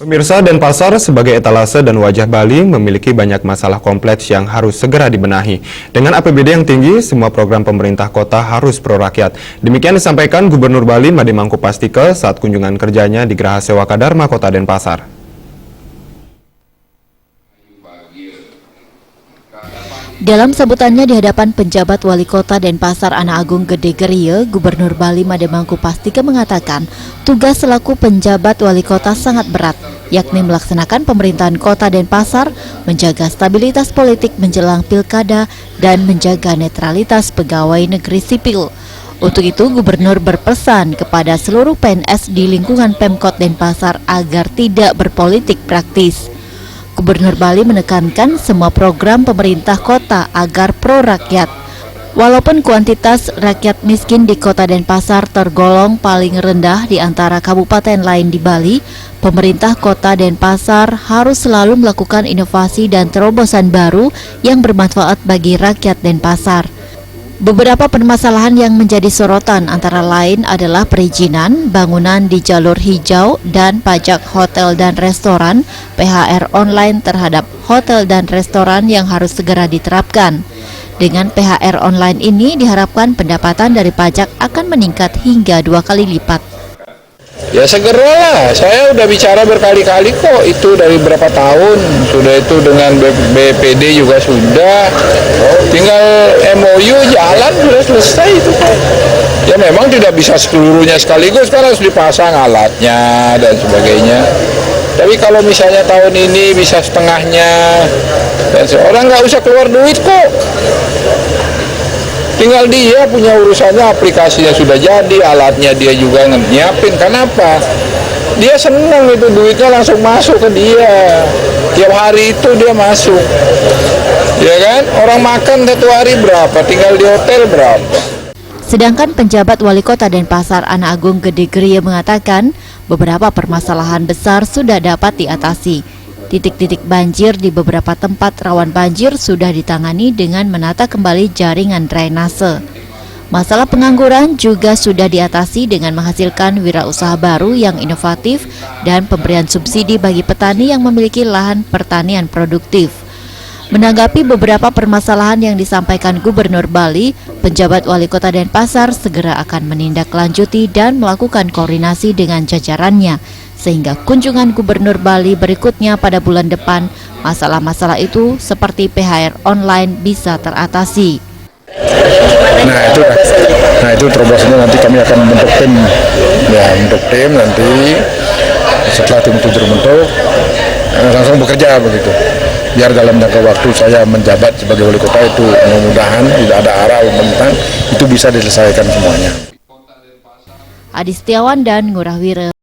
Pemirsa, Denpasar sebagai etalase dan wajah Bali memiliki banyak masalah kompleks yang harus segera dibenahi. Dengan APBD yang tinggi, semua program pemerintah kota harus pro rakyat. Demikian disampaikan Gubernur Bali Made Mangkupastike saat kunjungan kerjanya di Geraha Sewaka Dharma Kota Denpasar. Dalam sambutannya di hadapan penjabat Wali Kota Denpasar Ana Agung Gede Gerie, Gubernur Bali Made Mangkupastike mengatakan tugas selaku penjabat Wali Kota sangat berat, yakni melaksanakan pemerintahan Kota Denpasar, menjaga stabilitas politik menjelang pilkada, dan menjaga netralitas pegawai negeri sipil. Untuk itu, Gubernur berpesan kepada seluruh PNS di lingkungan Pemkot Denpasar agar tidak berpolitik praktis. Gubernur Bali menekankan semua program pemerintah kota agar pro rakyat. Walaupun kuantitas rakyat miskin di Kota Denpasar tergolong paling rendah di antara kabupaten lain di Bali, pemerintah Kota Denpasar harus selalu melakukan inovasi dan terobosan baru yang bermanfaat bagi rakyat Denpasar. Beberapa permasalahan yang menjadi sorotan antara lain adalah perizinan, bangunan di jalur hijau, dan pajak hotel dan restoran, PHR online terhadap hotel dan restoran yang harus segera diterapkan. Dengan PHR online ini diharapkan pendapatan dari pajak akan meningkat hingga 2 kali lipat. Ya segeralah, saya udah bicara berkali-kali kok, itu dari berapa tahun, sudah itu dengan BPD juga sudah, tinggal MOU jalan sudah selesai itu kok. Ya memang tidak bisa seluruhnya sekaligus, kan harus dipasang alatnya dan sebagainya. Tapi kalau misalnya tahun ini bisa setengahnya, dan orang nggak usah keluar duit kok. Tinggal dia punya urusannya, aplikasinya sudah jadi, alatnya dia juga nyiapin. Kenapa? Dia senang itu duitnya langsung masuk ke dia. Tiap hari itu dia masuk. Ya kan? Orang makan satu hari berapa? Tinggal di hotel berapa? Sedangkan penjabat Wali Kota Denpasar Ana Agung Gede Gerie mengatakan beberapa permasalahan besar sudah dapat diatasi. Titik-titik banjir di beberapa tempat rawan banjir sudah ditangani dengan menata kembali jaringan drainase. Masalah pengangguran juga sudah diatasi dengan menghasilkan wirausaha baru yang inovatif dan pemberian subsidi bagi petani yang memiliki lahan pertanian produktif. Menanggapi beberapa permasalahan yang disampaikan Gubernur Bali, penjabat Wali Kota Denpasar segera akan menindaklanjuti dan melakukan koordinasi dengan jajarannya, sehingga kunjungan Gubernur Bali berikutnya pada bulan depan, masalah-masalah itu seperti PHR online bisa teratasi. Nah itu terobosannya nanti kami akan membentuk tim, nanti setelah tim itu terbentuk langsung bekerja begitu. Biar dalam jangka waktu saya menjabat sebagai wali kota itu mudah-mudahan tidak ada arah pemerintahan itu bisa diselesaikan semuanya. Adi Setiawan dan Ngurah Wire.